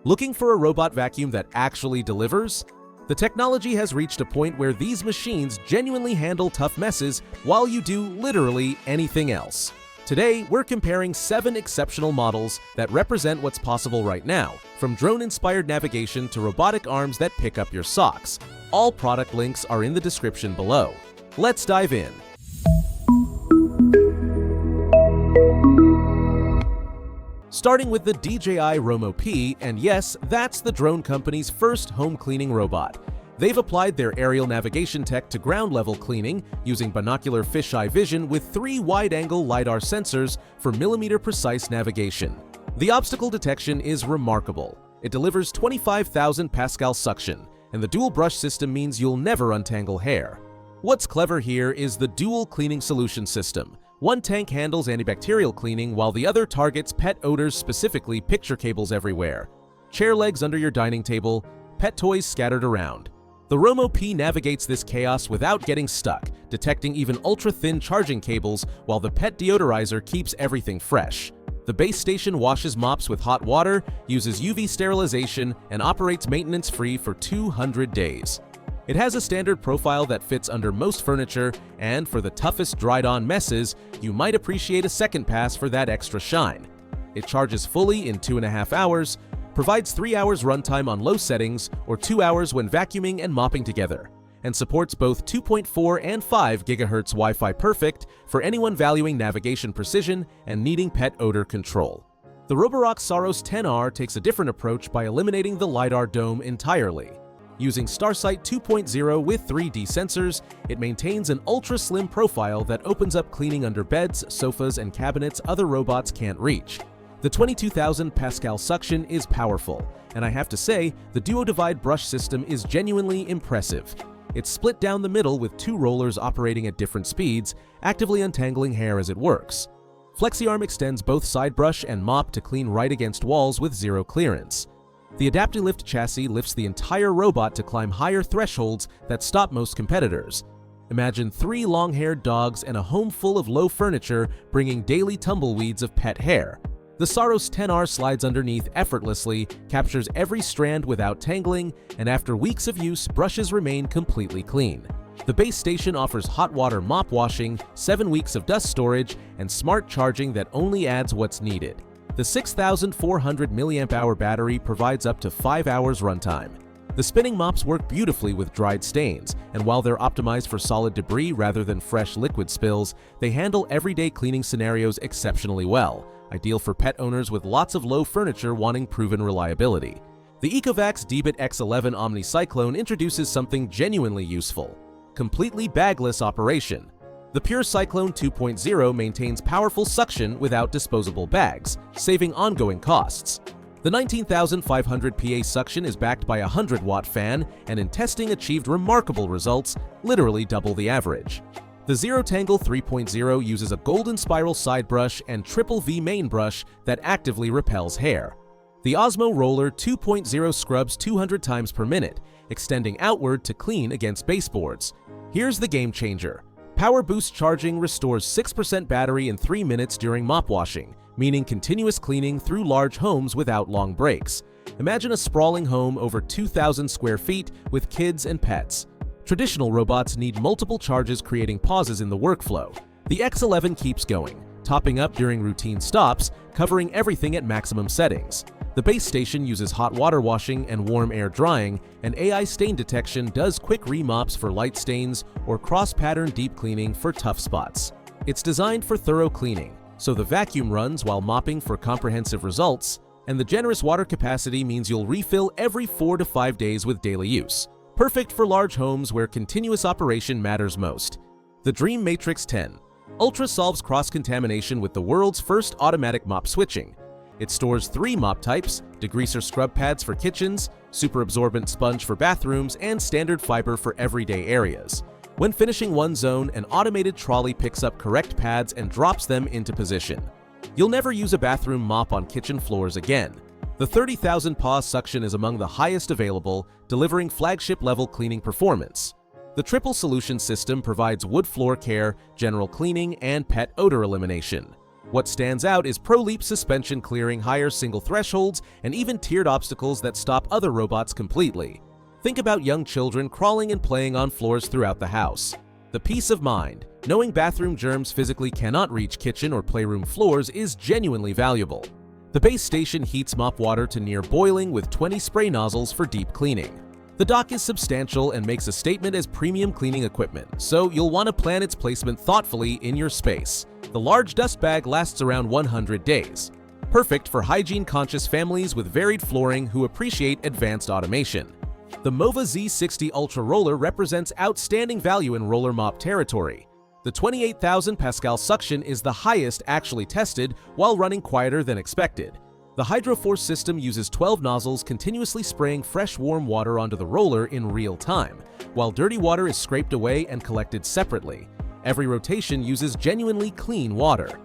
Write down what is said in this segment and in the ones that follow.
Looking for a robot vacuum that actually delivers? The technology has reached a point where these machines genuinely handle tough messes while you do literally anything else. Today, we're comparing 7 exceptional models that represent what's possible right now, from drone-inspired navigation to robotic arms that pick up your socks. All product links are in the description below. Let's dive in. Starting with the DJI Romo P, and yes, that's the drone company's first home cleaning robot. They've applied their aerial navigation tech to ground-level cleaning using binocular fisheye vision with 3 wide-angle LiDAR sensors for millimeter-precise navigation. The obstacle detection is remarkable. It delivers 25,000 Pascal suction, and the dual brush system means you'll never untangle hair. What's clever here is the dual cleaning solution system. One tank handles antibacterial cleaning while the other targets pet odors, specifically picture cables everywhere, chair legs under your dining table, pet toys scattered around. The Romo P navigates this chaos without getting stuck, detecting even ultra-thin charging cables while the pet deodorizer keeps everything fresh. The base station washes mops with hot water, uses UV sterilization, and operates maintenance-free for 200 days. It has a standard profile that fits under most furniture, and for the toughest dried-on messes, you might appreciate a second pass for that extra shine. It charges fully in 2.5 hours, provides 3 hours runtime on low settings or 2 hours when vacuuming and mopping together, and supports both 2.4 and 5 GHz Wi-Fi Perfect for anyone valuing navigation precision and needing pet odor control. The Roborock Saros 10R takes a different approach by eliminating the LiDAR dome entirely. Using StarSight 2.0 with 3D sensors, it maintains an ultra-slim profile that opens up cleaning under beds, sofas, and cabinets other robots can't reach. The 22,000 Pascal suction is powerful, and I have to say, the Duo Divide brush system is genuinely impressive. It's split down the middle with 2 rollers operating at different speeds, actively untangling hair as it works. FlexiArm extends both side brush and mop to clean right against walls with zero clearance. The AdaptiLift chassis lifts the entire robot to climb higher thresholds that stop most competitors. Imagine 3 long-haired dogs and a home full of low furniture bringing daily tumbleweeds of pet hair. The Saros 10R slides underneath effortlessly, captures every strand without tangling, and after weeks of use, brushes remain completely clean. The base station offers hot water mop washing, 7 weeks of dust storage, and smart charging that only adds what's needed. The 6,400 mAh battery provides up to 5 hours runtime. The spinning mops work beautifully with dried stains, and while they're optimized for solid debris rather than fresh liquid spills, they handle everyday cleaning scenarios exceptionally well, ideal for pet owners with lots of low furniture wanting proven reliability. The Ecovacs Debit X11 Omni Cyclone introduces something genuinely useful: completely bagless operation. The Pure Cyclone 2.0 maintains powerful suction without disposable bags, saving ongoing costs. The 19,500 PA suction is backed by a 100-watt fan and in testing achieved remarkable results, literally double the average. The Zero Tangle 3.0 uses a golden spiral side brush and triple V main brush that actively repels hair. The Osmo Roller 2.0 scrubs 200 times per minute, extending outward to clean against baseboards. Here's the game changer. Power Boost charging restores 6% battery in 3 minutes during mop washing, meaning continuous cleaning through large homes without long breaks. Imagine a sprawling home over 2,000 square feet with kids and pets. Traditional robots need multiple charges, creating pauses in the workflow. The X11 keeps going, topping up during routine stops, covering everything at maximum settings. The base station uses hot water washing and warm air drying, and AI stain detection does quick remops for light stains or cross-pattern deep cleaning for tough spots. It's designed for thorough cleaning, so the vacuum runs while mopping for comprehensive results, and the generous water capacity means you'll refill every 4 to 5 days with daily use. Perfect for large homes where continuous operation matters most. The Dream Matrix 10 Ultra solves cross-contamination with the world's first automatic mop switching. It stores 3 mop types: degreaser scrub pads for kitchens, super absorbent sponge for bathrooms, and standard fiber for everyday areas. When finishing one zone, an automated trolley picks up correct pads and drops them into position. You'll never use a bathroom mop on kitchen floors again. The 30,000 PA suction is among the highest available, delivering flagship-level cleaning performance. The triple solution system provides wood floor care, general cleaning, and pet odor elimination. What stands out is ProLeap suspension clearing higher single thresholds and even tiered obstacles that stop other robots completely. Think about young children crawling and playing on floors throughout the house. The peace of mind, knowing bathroom germs physically cannot reach kitchen or playroom floors, is genuinely valuable. The base station heats mop water to near boiling with 20 spray nozzles for deep cleaning. The dock is substantial and makes a statement as premium cleaning equipment, so you'll want to plan its placement thoughtfully in your space. The large dust bag lasts around 100 days. Perfect for hygiene-conscious families with varied flooring who appreciate advanced automation. The Mova Z60 Ultra Roller represents outstanding value in roller mop territory. The 28,000 Pascal suction is the highest actually tested while running quieter than expected. The HydroForce system uses 12 nozzles continuously spraying fresh warm water onto the roller in real time, while dirty water is scraped away and collected separately. Every rotation uses genuinely clean water.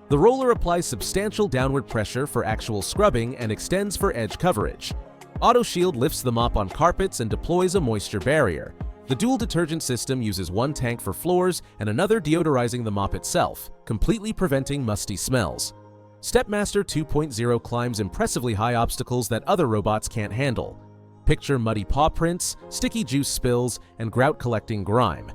The roller applies substantial downward pressure for actual scrubbing and extends for edge coverage. AutoShield lifts the mop on carpets and deploys a moisture barrier. The dual detergent system uses one tank for floors and another deodorizing the mop itself, completely preventing musty smells. Stepmaster 2.0 climbs impressively high obstacles that other robots can't handle. Picture muddy paw prints, sticky juice spills, and grout-collecting grime.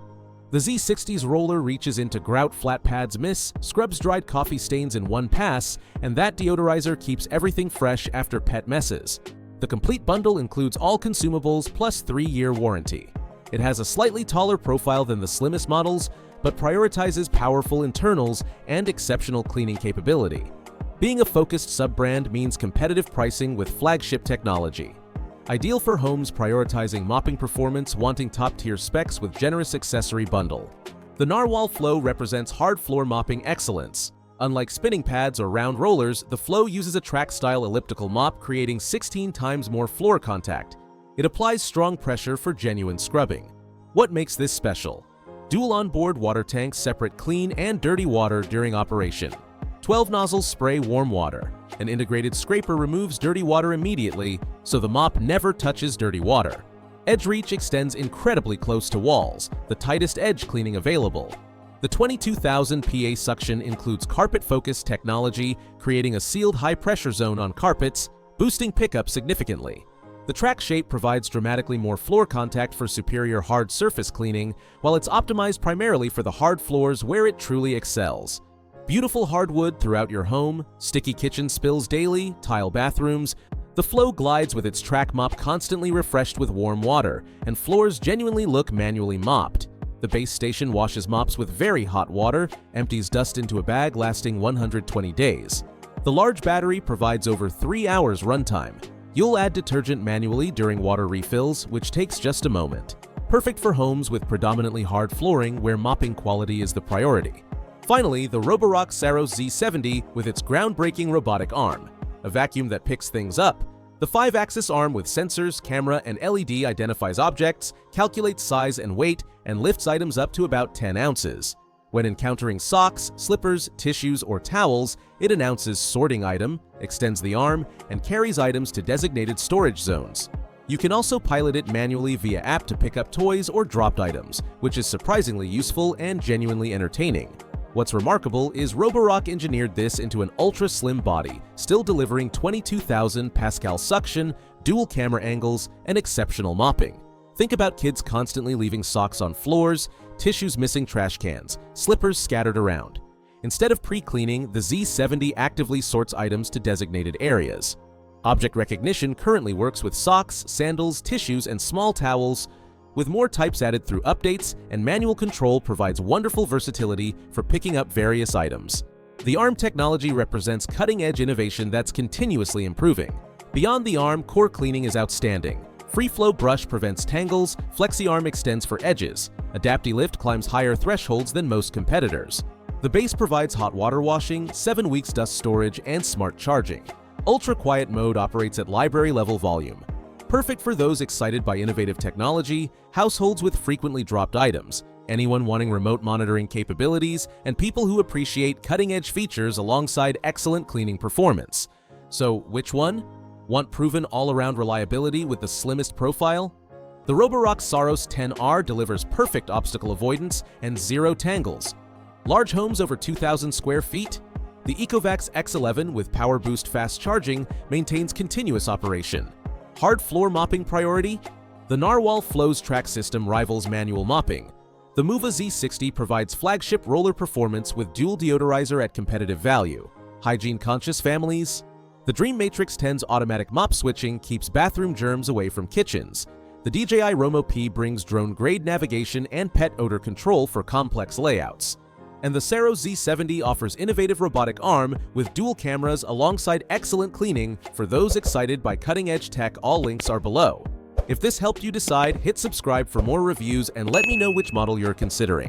The Z60's roller reaches into grout flat pads miss, scrubs dried coffee stains in one pass, and that deodorizer keeps everything fresh after pet messes. The complete bundle includes all consumables plus 3-year warranty. It has a slightly taller profile than the slimmest models, but prioritizes powerful internals and exceptional cleaning capability. Being a focused sub-brand means competitive pricing with flagship technology. Ideal for homes prioritizing mopping performance, wanting top-tier specs with generous accessory bundle. The Narwhal Flow represents hard floor mopping excellence. Unlike spinning pads or round rollers, the Flow uses a track-style elliptical mop, creating 16 times more floor contact. It applies strong pressure for genuine scrubbing. What makes this special? Dual onboard water tanks separate clean and dirty water during operation. 12 nozzles spray warm water. An integrated scraper removes dirty water immediately, so the mop never touches dirty water. Edge reach extends incredibly close to walls, the tightest edge cleaning available. The 22,000 PA suction includes carpet-focused technology, creating a sealed high-pressure zone on carpets, boosting pickup significantly. The track shape provides dramatically more floor contact for superior hard surface cleaning, while it's optimized primarily for the hard floors where it truly excels. Beautiful hardwood throughout your home, sticky kitchen spills daily, tile bathrooms. The Flow glides with its track mop constantly refreshed with warm water, and floors genuinely look manually mopped. The base station washes mops with very hot water, empties dust into a bag lasting 120 days. The large battery provides over 3 hours runtime. You'll add detergent manually during water refills, which takes just a moment. Perfect for homes with predominantly hard flooring where mopping quality is the priority. Finally, the Roborock Saros Z70 with its groundbreaking robotic arm, a vacuum that picks things up. The 5-axis arm with sensors, camera, and LED identifies objects, calculates size and weight, and lifts items up to about 10 ounces. When encountering socks, slippers, tissues, or towels, it announces sorting item, extends the arm, and carries items to designated storage zones. You can also pilot it manually via app to pick up toys or dropped items, which is surprisingly useful and genuinely entertaining. What's remarkable is Roborock engineered this into an ultra-slim body, still delivering 22,000 Pascal suction, dual camera angles, and exceptional mopping. Think about kids constantly leaving socks on floors, tissues missing trash cans, slippers scattered around. Instead of pre-cleaning, the Z70 actively sorts items to designated areas. Object recognition currently works with socks, sandals, tissues, and small towels, with more types added through updates, and manual control provides wonderful versatility for picking up various items. The ARM technology represents cutting-edge innovation that's continuously improving. Beyond the arm, core cleaning is outstanding. Free Flow Brush prevents tangles, FlexiArm extends for edges, AdaptiLift climbs higher thresholds than most competitors. The base provides hot water washing, 7 weeks dust storage, and smart charging. Ultra Quiet Mode operates at library-level volume. Perfect for those excited by innovative technology, households with frequently dropped items, anyone wanting remote monitoring capabilities, and people who appreciate cutting-edge features alongside excellent cleaning performance. So, which one? Want proven all-around reliability with the slimmest profile? The Roborock Saros 10R delivers perfect obstacle avoidance and zero tangles. Large homes over 2,000 square feet? The Ecovacs X11 with Power Boost fast charging maintains continuous operation. Hard floor mopping priority? The Narwhal Flows track system rivals manual mopping. The Muva Z60 provides flagship roller performance with dual deodorizer at competitive value. Hygiene-conscious families? The Dream Matrix 10's automatic mop switching keeps bathroom germs away from kitchens. The DJI Romo P brings drone-grade navigation and pet odor control for complex layouts. And the Sero Z70 offers innovative robotic arm with dual cameras alongside excellent cleaning for those excited by cutting-edge tech. All links are below. If this helped you decide, hit subscribe for more reviews and let me know which model you're considering.